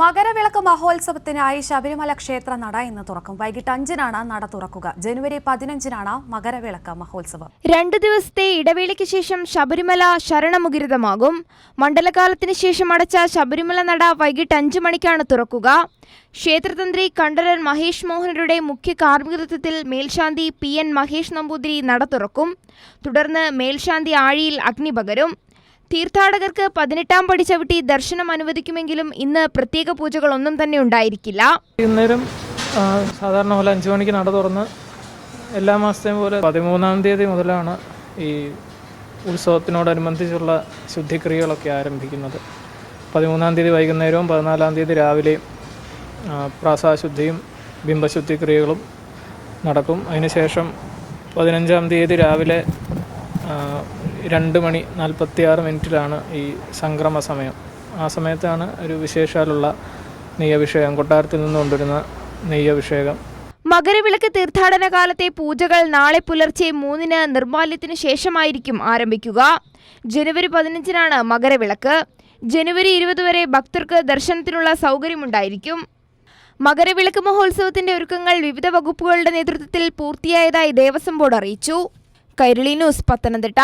മകരവിളക്ക് മഹോത്സവത്തിനായി ശബരിമല ക്ഷേത്ര നട ഇന്ന് തുറക്കും. വൈകിട്ട് 5-നാണ് നട തുറക്കുക. ജനുവരി 15-നാണ് മകരവിളക്ക് മഹോത്സവം. 2 ദിവസത്തെ ഇടവേളയ്ക്ക് ശേഷം ശബരിമല ശരണമുഖരിതമാകും. മണ്ഡലകാലത്തിന് ശേഷം അടച്ച ശബരിമല നട വൈകിട്ട് 5 മണിക്കാണ് തുറക്കുക. ക്ഷേത്രതന്ത്രി കണ്ഠരർ മഹേഷ് മോഹനരുടെ മുഖ്യ കാർമ്മികത്വത്തിൽ മേൽശാന്തി PN മഹേഷ് നമ്പൂതിരി നട തുറക്കും. തുടർന്ന് മേൽശാന്തി ആഴിയിൽ അഗ്നി പകരും. തീർത്ഥാടകർക്ക് 18-ാം പടി ചവിട്ടി ദർശനം അനുവദിക്കുമെങ്കിലും ഇന്ന് പ്രത്യേക പൂജകളൊന്നും തന്നെ ഉണ്ടായിരിക്കില്ല. ഇന്നേരം സാധാരണ പോലെ 5 മണിക്ക് നട തുറന്ന് എല്ലാ മാസത്തെയും പോലെ 13-ാം തീയതി മുതലാണ് ഈ ഉത്സവത്തിനോടനുബന്ധിച്ചുള്ള ശുദ്ധിക്രിയകളൊക്കെ ആരംഭിക്കുന്നത്. 13-ാം തീയതി വൈകുന്നേരവും 14-ാം തീയതി രാവിലെയും പ്രാസാശുദ്ധിയും ബിംബശുദ്ധി ക്രിയകളും നടക്കും. അതിനുശേഷം 15-ാം തീയതി രാവിലെ 2:46 ഈ സംക്രമ സമയം. ആ സമയത്താണ് ഒരു വിശേഷാലുള്ള നെയ്യഭിഷേകം, കൊട്ടാരത്തിൽ നിന്ന് കൊണ്ടുവരുന്ന നെയ്യഭിഷേകം. മകരവിളക്ക് തീർത്ഥാടന കാലത്തെ പൂജകൾ നാളെ പുലർച്ചെ 3-ന് നിർമ്മാല്യത്തിന് ശേഷമായിരിക്കും ആരംഭിക്കുക. ജനുവരി 15-നാണ് മകരവിളക്ക്. ജനുവരി 20 വരെ ഭക്തർക്ക് ദർശനത്തിനുള്ള സൗകര്യമുണ്ടായിരിക്കും. മകരവിളക്ക് മഹോത്സവത്തിന്റെ ഒരുക്കങ്ങൾ വിവിധ വകുപ്പുകളുടെ നേതൃത്വത്തിൽ പൂർത്തിയായതായി ദേവസ്വം ബോർഡ് അറിയിച്ചു. കൈരളി ന്യൂസ്, പത്തനംതിട്ട.